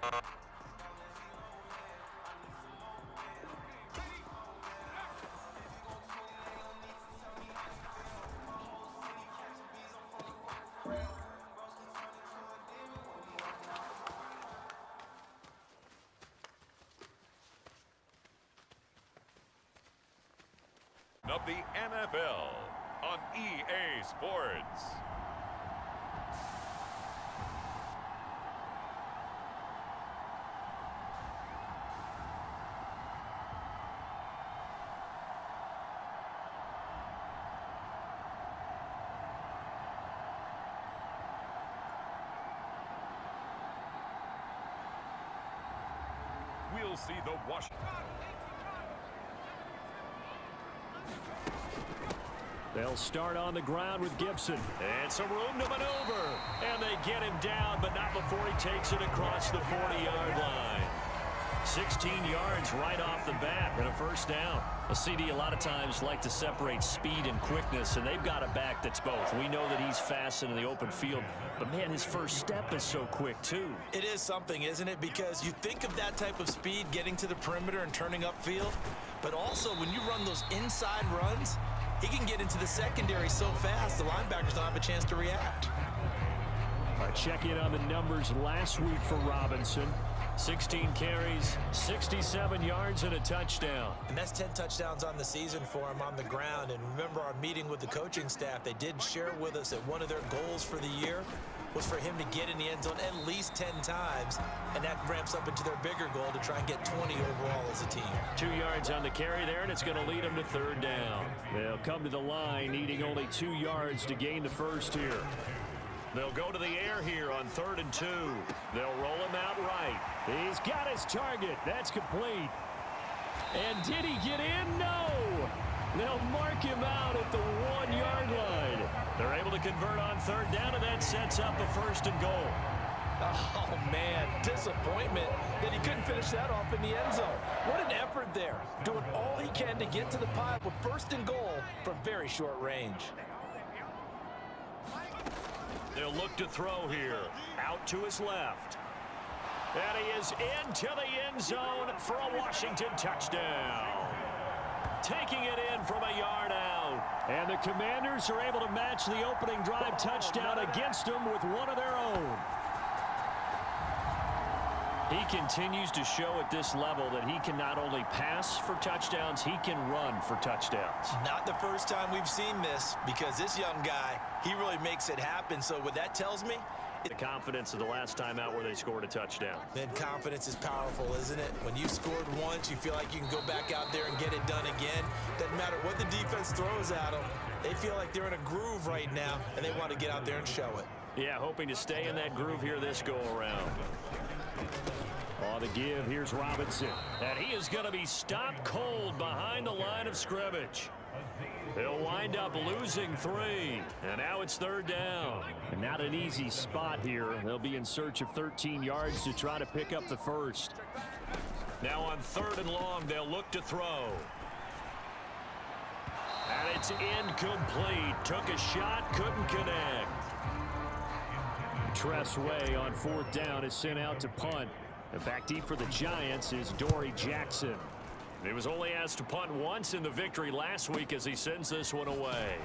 Of the NFL on EA Sports. We'll see the Washington. They'll start on the ground with Gibson. And some room to maneuver. And they get him down, but not before he takes it across the 40-yard line. 16 yards right off the bat and a first down. A CD a lot of times like to separate speed and quickness, and they've got a back that's both. We know that he's fast in the open field, but, man, his first step is so quick, too. It is something, isn't it? Because you think of that type of speed getting to the perimeter and turning upfield, but also when you run those inside runs, he can get into the secondary so fast the linebackers don't have a chance to react. A check-in on the numbers last week for Robinson. 16 carries, 67 yards, and a touchdown. And that's 10 touchdowns on the season for him on the ground. And remember our meeting with the coaching staff, they did share with us that one of their goals for the year was for him to get in the end zone at least 10 times. And that ramps up into their bigger goal to try and get 20 overall as a team. 2 yards on the carry there, and it's going to lead them to third down. They'll come to the line needing only 2 yards to gain the first here. They'll go to the air here on 3rd and 2. They'll roll him out right. He's got his target. That's complete. And did he get in? No. They'll mark him out at the 1-yard line. They're able to convert on 3rd down, and that sets up a 1st and goal. Oh, man, disappointment that he couldn't finish that off in the end zone. What an effort there, doing all he can to get to the pile with 1st and goal from very short range. They'll look to throw here. Out to his left. And he is into the end zone for a Washington touchdown. Taking it in from a yard out. And the Commanders are able to match the opening drive touchdown against them with one of their own. He continues to show at this level that he can not only pass for touchdowns, he can run for touchdowns. Not the first time we've seen this, because this young guy, he really makes it happen. So what that tells me, the confidence of the last time out where they scored a touchdown. Then confidence is powerful, isn't it? When you scored once, you feel like you can go back out there and get it done again. Doesn't matter what the defense throws at them. They feel like they're in a groove right now, and they want to get out there and show it. Yeah, hoping to stay in that groove here this go-around. On the give, here's Robinson. And he is going to be stopped cold behind the line of scrimmage. He'll wind up losing 3. And now it's 3rd down. And not an easy spot here. They'll be in search of 13 yards to try to pick up the first. Now on 3rd and long, they'll look to throw. And it's incomplete. Took a shot, couldn't connect. Tressway on 4th down is sent out to punt. And back deep for the Giants is Dory Jackson. He was only asked to punt once in the victory last week as he sends this one away.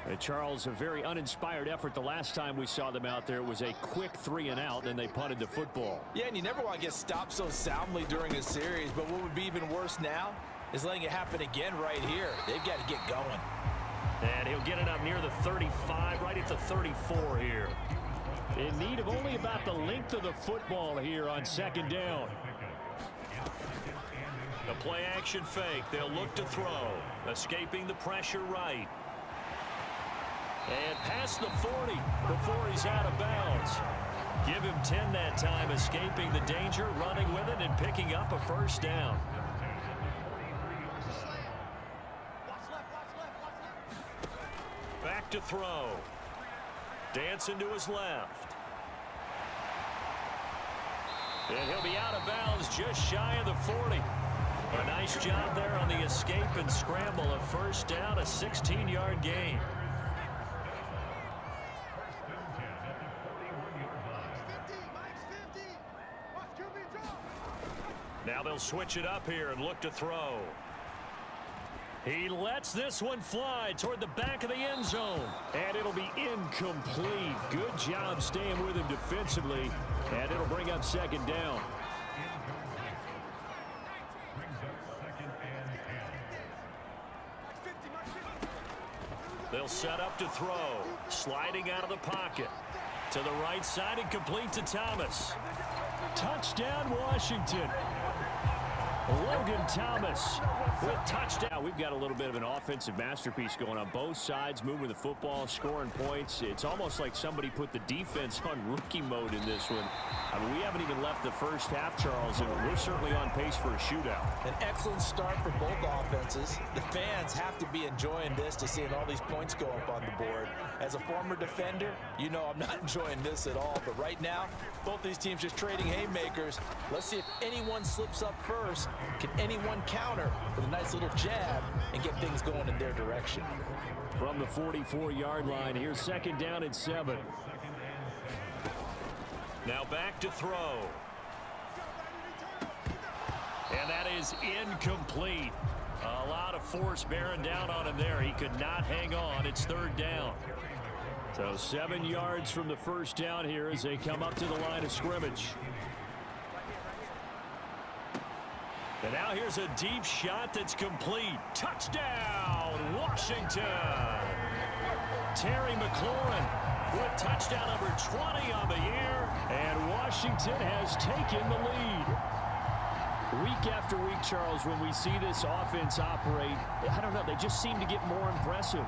And Charles, a very uninspired effort the last time we saw them out there. It was a quick 3 and out, and they punted the football. Yeah, and you never want to get stopped so soundly during a series, but what would be even worse now is letting it happen again right here. They've got to get going. And he'll get it up near the 35, right at the 34 here. In need of only about the length of the football here on 2nd down. The play action fake. They'll look to throw. Escaping the pressure right. And past the 40 before he's out of bounds. Give him 10 that time, escaping the danger, running with it, and picking up a 1st down. Back to throw. Dancing to his left. And he'll be out of bounds just shy of the 40. A nice job there on the escape and scramble. A 1st down, a 16-yard gain. Now they'll switch it up here and look to throw. He lets this one fly toward the back of the end zone. And it'll be incomplete. Good job staying with him defensively. And it'll bring up second down. They'll set up to throw. Sliding out of the pocket. To the right side and complete to Thomas. Touchdown, Washington. Logan Thomas with touchdown. We've got a little bit of an offensive masterpiece going on both sides, moving the football, scoring points. It's almost like somebody put the defense on rookie mode in this one. I mean, we haven't even left the first half, Charles, and we're certainly on pace for a shootout. An excellent start for both offenses. The fans have to be enjoying this to seeing all these points go up on the board. As a former defender, you know I'm not enjoying this at all. But right now, both these teams just trading haymakers. Let's see if anyone slips up first. Can anyone counter with a nice little jab and get things going in their direction? From the 44-yard line, here's second down and 7. Now back to throw. And that is incomplete. A lot of force bearing down on him there. He could not hang on. It's third down. So 7 yards from the first down here as they come up to the line of scrimmage. And now here's a deep shot that's complete. Touchdown, Washington. Terry McLaurin with touchdown number 20 on the year. And Washington has taken the lead. Week after week, Charles, when we see this offense operate, I don't know, they just seem to get more impressive.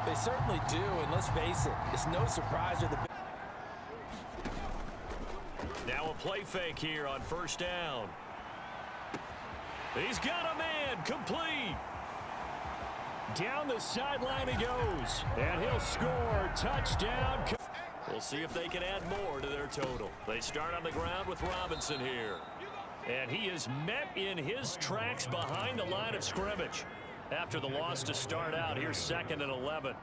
They certainly do, and let's face it, it's no surprise with the... Now a play fake here on first down. He's got a man, complete. Down the sideline he goes, and he'll score. Touchdown. We'll see if they can add more to their total. They start on the ground with Robinson here. And he is met in his tracks behind the line of scrimmage. After the loss to start out, here's 2nd and 11.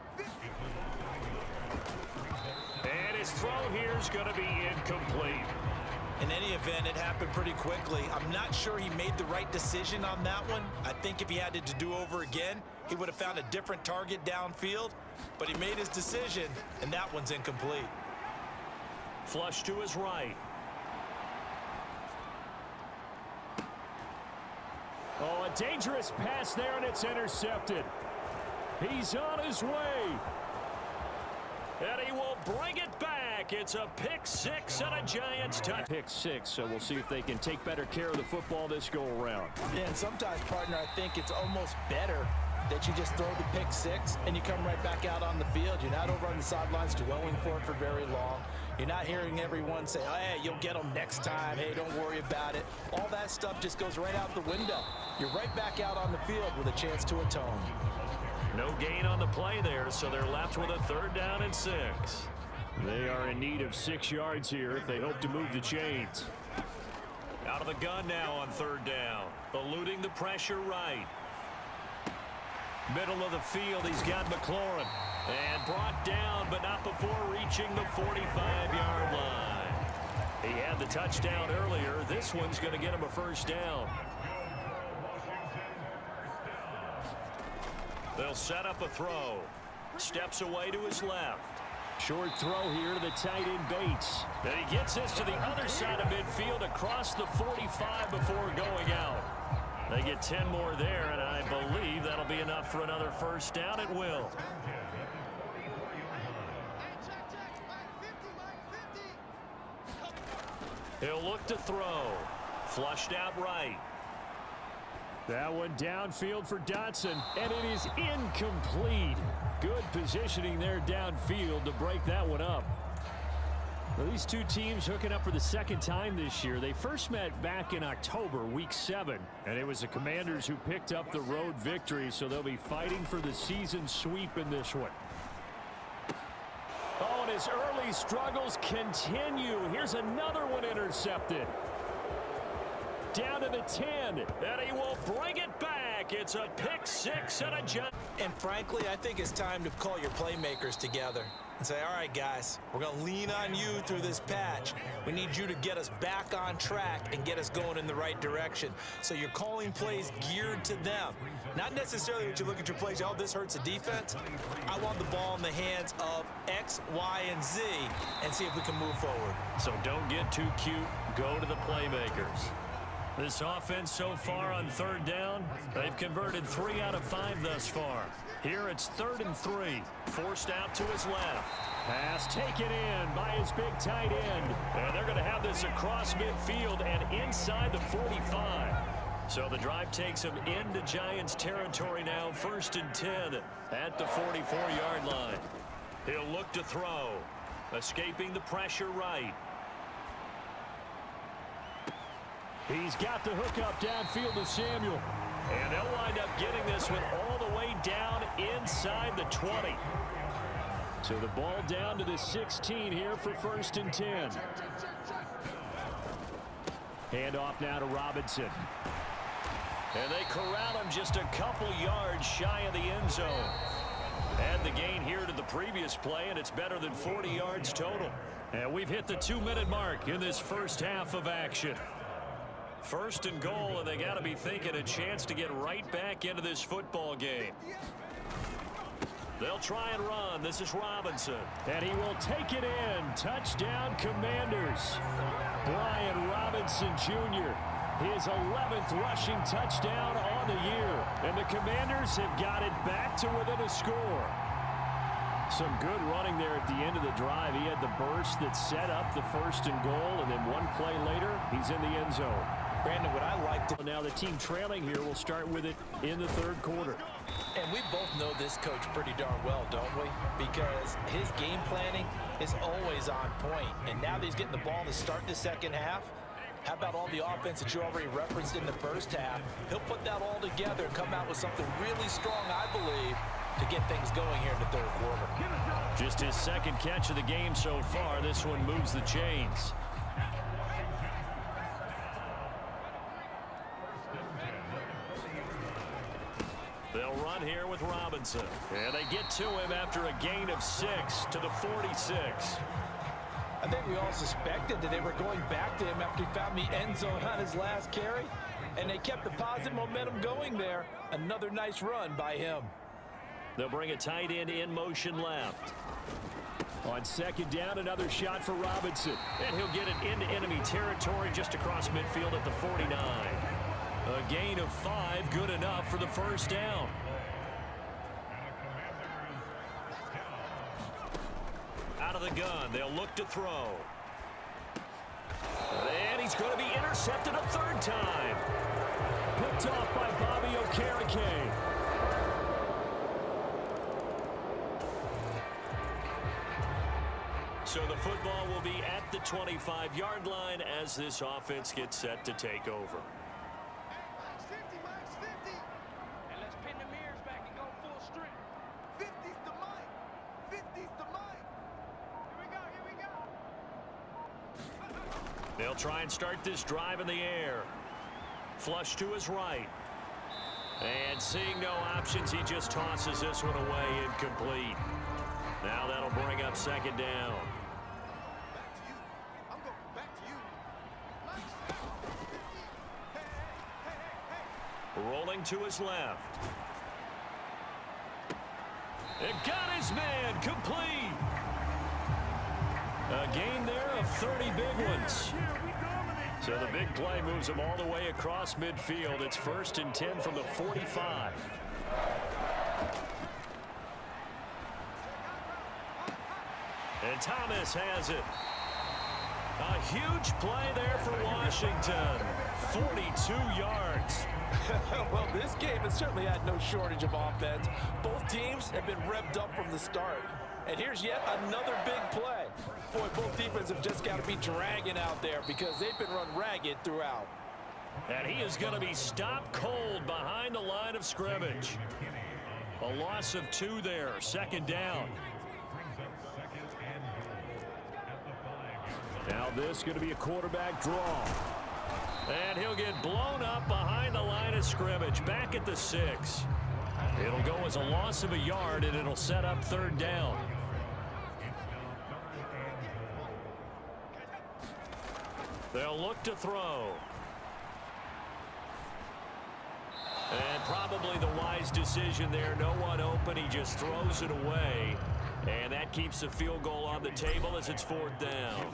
And his throw here is going to be incomplete. In any event, it happened pretty quickly. I'm not sure he made the right decision on that one. I think if he had to do over again, he would have found a different target downfield. But he made his decision, and that one's incomplete. Flush to his right. Oh, a dangerous pass there, and it's intercepted. He's on his way. And he will bring it back. It's a pick six and a Giants touch. Pick six, so we'll see if they can take better care of the football this go-around. Yeah, and sometimes, partner, I think it's almost better that you just throw the pick six and you come right back out on the field. You're not over on the sidelines dwelling for it for very long. You're not hearing everyone say, oh, hey, you'll get them next time. Hey, don't worry about it. All that stuff just goes right out the window. You're right back out on the field with a chance to atone. No gain on the play there, so they're left with a 3rd down and 6. They are in need of 6 yards here if they hope to move the chains. Out of the gun now on 3rd down. Eluding the pressure right. Middle of the field, he's got McLaurin. And brought down, but not before reaching the 45-yard line. He had the touchdown earlier. This one's going to get him a 1st down. They'll set up a throw. Steps away to his left. Short throw here to the tight end Bates. And he gets this to the other side of midfield across the 45 before going out. They get 10 more there, and I believe that'll be enough for another 1st down. It will. He'll look to throw. Flushed out right. That one downfield for Dotson, and it is incomplete. Good positioning there downfield to break that one up. Well, these two teams hooking up for the 2nd time this year. They first met back in October, week 7, and it was the Commanders who picked up the road victory, so they'll be fighting for the season sweep in this one. Oh, and his early struggles continue. Here's another one intercepted. Down to the 10, and he will bring it back. It's a pick six and a jump. And frankly, I think it's time to call your playmakers together. and say, all right, guys, we're going to lean on you through this patch. We need you to get us back on track and get us going in the right direction. So you're calling plays geared to them. Not necessarily when you look at your plays, oh, this hurts the defense. I want the ball in the hands of X, Y, and Z and see if we can move forward. So don't get too cute. Go to the playmakers. This offense so far on third down, they've converted 3 out of 5 thus far. Here it's 3rd and 3. Forced out to his left. Pass taken in by his big tight end. And they're going to have this across midfield and inside the 45. So the drive takes him into Giants territory now. 1st and 10 at the 44-yard line. He'll look to throw. Escaping the pressure right. He's got the hook up downfield to Samuel. And they'll wind up getting this one all the way down inside the 20. So the ball down to the 16 here for 1st and 10. Handoff now to Robinson. And they corral him just a couple yards shy of the end zone. Add the gain here to the previous play, and it's better than 40 yards total. And we've hit the 2-minute mark in this first half of action. 1st and goal, and they got to be thinking a chance to get right back into this football game. They'll try and run. This is Robinson. And he will take it in. Touchdown, Commanders. Brian Robinson Jr., his 11th rushing touchdown on the year. And the Commanders have got it back to within a score. Some good running there at the end of the drive. He had the burst that set up the 1st and goal, and then one play later, he's in the end zone. Brandon, what I like to... Now the team trailing here will start with it in the 3rd quarter. And we both know this coach pretty darn well, don't we? Because his game planning is always on point. And now that he's getting the ball to start the second half, how about all the offense that you already referenced in the first half? He'll put that all together and come out with something really strong, I believe, to get things going here in the 3rd quarter. Just his 2nd catch of the game so far. This one moves the chains. They'll run here with Robinson. And they get to him after a gain of 6 to the 46. I think we all suspected that they were going back to him after he found the end zone on his last carry. And they kept the positive momentum going there. Another nice run by him. They'll bring a tight end in motion left. On 2nd down, another shot for Robinson. And he'll get it into enemy territory just across midfield at the 49. A gain of 5, good enough for the 1st down. Out of the gun, they'll look to throw. And he's going to be intercepted a 3rd time. Picked off by Bobby Okereke. So the football will be at the 25-yard line as this offense gets set to take over. Max 50. And let's pin the mirrors back and go full strength. 50's the mic. 50's the mic. Here we go, here we go. They'll try and start this drive in the air. Flush to his right. And seeing no options, he just tosses this one away incomplete. Now that'll bring up 2nd down. Rolling to his left. It got his man complete. A gain there of 30 big ones. So the big play moves him all the way across midfield. It's 1st and 10 from the 45. And Thomas has it. A huge play there for Washington. 42 yards. Well, this game has certainly had no shortage of offense. Both teams have been revved up from the start. And here's yet another big play. Boy, both defenses have just got to be dragging out there because they've been run ragged throughout. And he is going to be stopped cold behind the line of scrimmage. A loss of 2 there, 2nd down. Now this is going to be a quarterback draw. And he'll get blown up behind the line of scrimmage, back at the 6. It'll go as a loss of a yard, and it'll set up 3rd down. They'll look to throw. And probably the wise decision there. No one open. He just throws it away. And that keeps the field goal on the table as it's 4th down.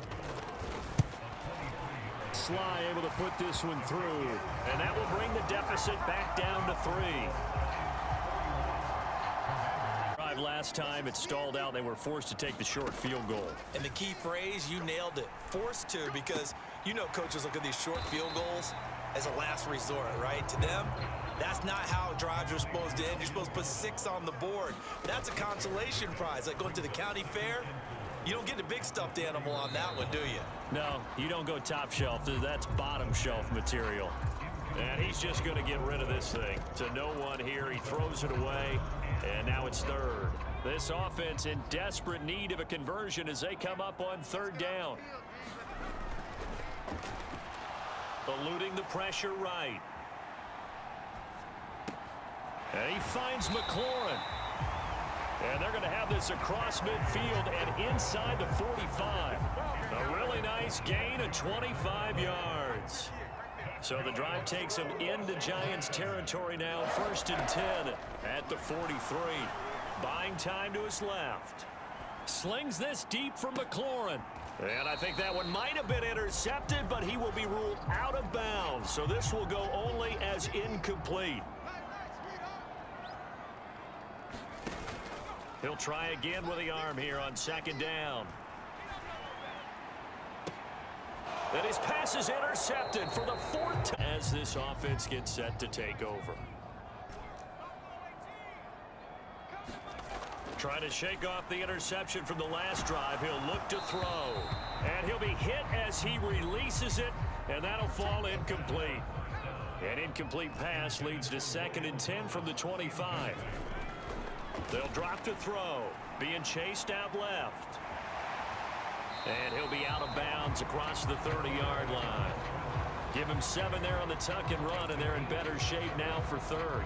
Sly able to put this one through. And that will bring the deficit back down to 3. Last time it stalled out. They were forced to take the short field goal. And the key phrase, you nailed it. Forced to, because you know coaches look at these short field goals as a last resort, right? To them, that's not how drives are supposed to end. You're supposed to put 6 on the board. That's a consolation prize. Like going to the county fair, you don't get the big stuffed animal on that one, do you? No, you don't go top shelf. That's bottom shelf material. And he's just going to get rid of this thing. To no one here. He throws it away. And now it's 3rd. This offense in desperate need of a conversion as they come up on 3rd down. Eluding the pressure right. And he finds McLaurin. And they're going to have this across midfield and inside the 45. A really nice gain of 25 yards. So the drive takes them into Giants territory now. 1st and 10 at the 43. Buying time to his left. Slings this deep from McLaurin. And I think that one might have been intercepted, but he will be ruled out of bounds. So this will go only as incomplete. He'll try again with the arm here on 2nd down. And his pass is intercepted for the 4th time as this offense gets set to take over. Trying to shake off the interception from the last drive. He'll look to throw. And he'll be hit as he releases it, and that'll fall incomplete. An incomplete pass leads to 2nd and 10 from the 25. They'll drop to throw. Being chased out left. And he'll be out of bounds across the 30-yard line. Give him 7 there on the tuck and run, and they're in better shape now for 3rd.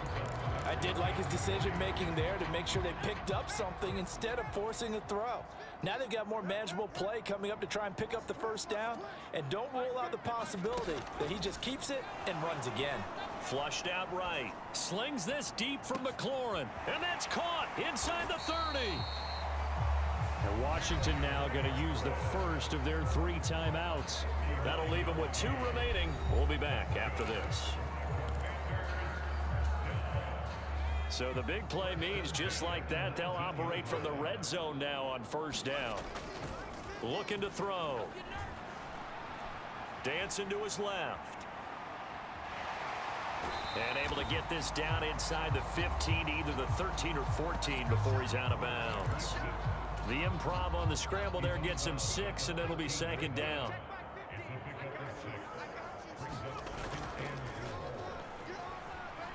I did like his decision-making there to make sure they picked up something instead of forcing a throw. Now they've got more manageable play coming up to try and pick up the 1st down, and don't rule out the possibility that he just keeps it and runs again. Flushed out right. Slings this deep from McLaurin, and that's caught inside the 30. And Washington now going to use the first of their 3 timeouts. That'll leave them with 2 remaining. We'll be back after this. So the big play means just like that, they'll operate from the red zone now on 1st down. Looking to throw. Dancing to his left. And able to get this down inside the 15, either the 13 or 14 before he's out of bounds. The improv on the scramble there gets him 6, and it'll be 2nd down.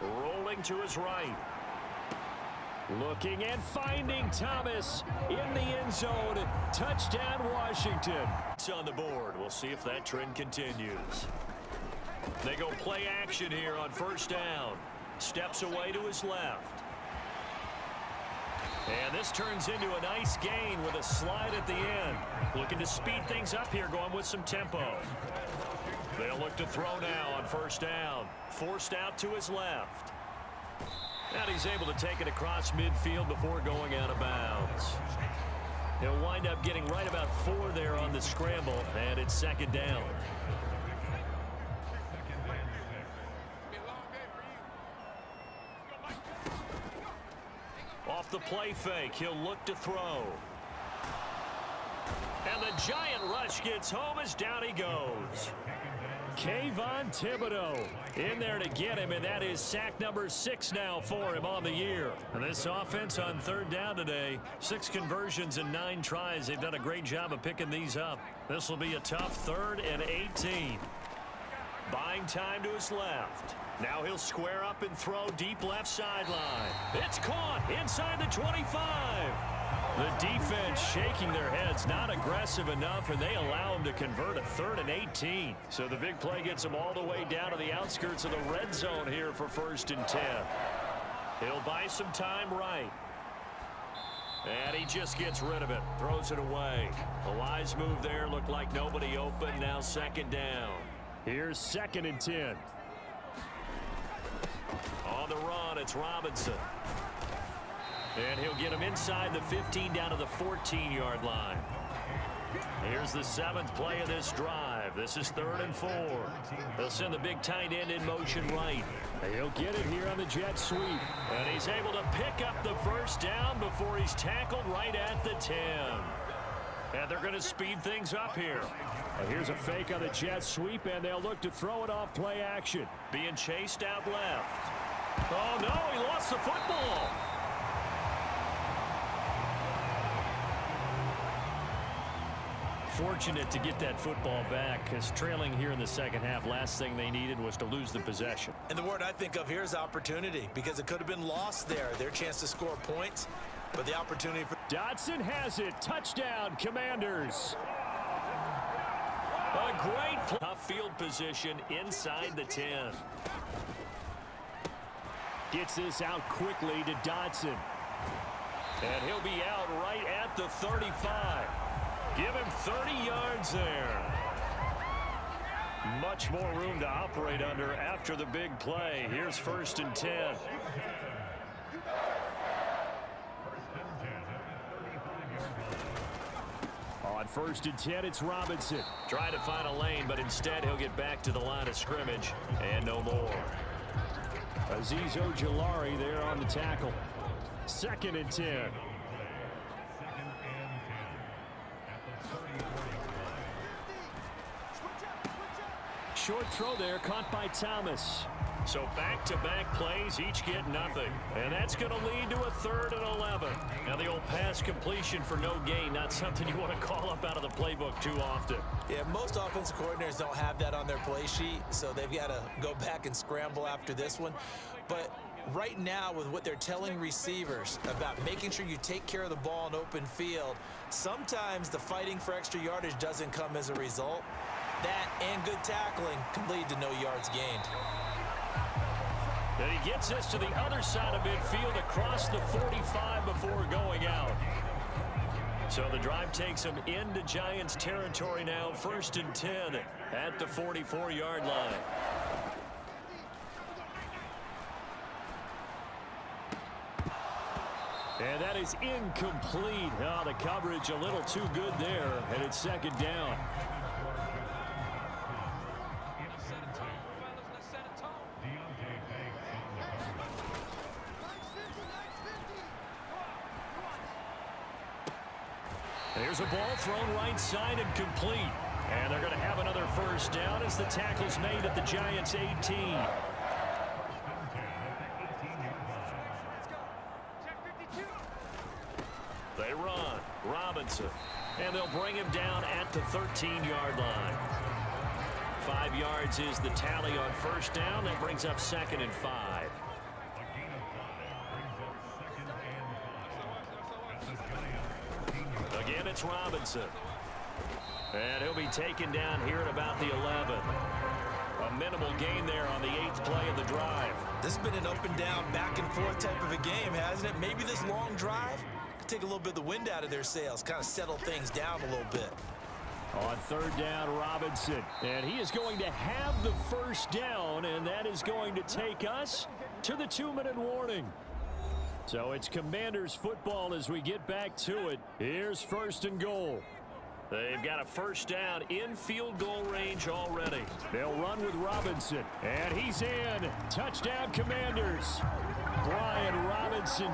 Rolling to his right. Looking and finding Thomas in the end zone. Touchdown, Washington. It's on the board. We'll see if that trend continues. They go play action here on 1st down. Steps away to his left. And this turns into a nice gain with a slide at the end. Looking to speed things up here, going with some tempo. They'll look to throw now on 1st down. Forced out to his left. And he's able to take it across midfield before going out of bounds. He'll wind up getting right about 4 there on the scramble, and it's 2nd down. Off the play fake, he'll look to throw. And the giant rush gets home as down he goes. Kayvon Thibodeau in there to get him, and that is sack number 6 now for him on the year. And this offense on 3rd down today, 6 conversions and 9 tries. They've done a great job of picking these up. This will be a tough 3rd and 18. Buying time to his left. Now he'll square up and throw deep left sideline. It's caught inside the 25. The defense shaking their heads, not aggressive enough, and they allow him to convert a 3rd and 18. So the big play gets him all the way down to the outskirts of the red zone here for 1st and 10. He'll buy some time right. And he just gets rid of it, throws it away. A wise move there, looked like nobody open, now second down. Here's 2nd and 10. On the run, it's Robinson. And he'll get him inside the 15 down to the 14-yard line. Here's the 7th play of this drive. This is 3rd and 4. They'll send the big tight end in motion right. He'll get it here on the jet sweep. And he's able to pick up the first down before he's tackled right at the 10. And they're going to speed things up here. Here's a fake on the jet sweep, and they'll look to throw it off play action. Being chased out left. Oh, no, he lost the football. Fortunate to get that football back, because trailing here in the second half, last thing they needed was to lose the possession. And the word I think of here is opportunity, because it could have been lost there. Their chance to score points, but the opportunity for... Dotson has it. Touchdown, Commanders. A great tough field position inside the 10. Gets this out quickly to Dotson. And he'll be out right at the 35. Give him 30 yards there. Much more room to operate under after the big play. Here's 1st and 10. On 1st and 10, it's Robinson. Trying to find a lane, but instead he'll get back to the line of scrimmage. And no more. Azeez Ojulari there on the tackle. 2nd and 10. Short throw there, caught by Thomas. So back-to-back plays, each get nothing. And that's going to lead to a 3rd and 11. Now the old pass completion for no gain, not something you want to call up out of the playbook too often. Yeah, most offensive coordinators don't have that on their play sheet, so they've got to go back and scramble after this one. But right now, with what they're telling receivers about making sure you take care of the ball in open field, sometimes the fighting for extra yardage doesn't come as a result. That and good tackling can lead to no yards gained. And he gets us to the other side of midfield across the 45 before going out. So the drive takes him into Giants territory now. 1st and 10 at the 44-yard line. And that is incomplete. Oh, the coverage a little too good there, and it's 2nd down. There's a ball thrown right side and complete. And they're going to have another first down as the tackle's made at the Giants' 18. They run. Robinson. And they'll bring him down at the 13-yard line. 5 yards is the tally on first down. That brings up 2nd and 5. Again, it's Robinson. And he'll be taken down here at about the 11. A minimal gain there on the 8th play of the drive. This has been an up and down, back and forth type of a game, hasn't it? Maybe this long drive could take a little bit of the wind out of their sails, kind of settle things down a little bit. On 3rd down, Robinson. And he is going to have the first down, and that is going to take us to the 2-minute warning. So it's Commanders football as we get back to it. Here's 1st and goal. They've got a first down in field goal range already. They'll run with Robinson, and he's in. Touchdown, Commanders. Brian Robinson.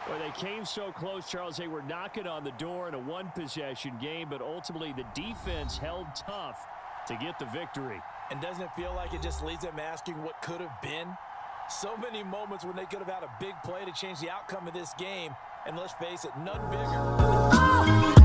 Well, they came so close, Charles. They were knocking on the door in a one-possession game, but ultimately the defense held tough to get the victory. And doesn't it feel like it just leaves them asking what could have been? So many moments when they could have had a big play to change the outcome of this game, and let's face it, none bigger.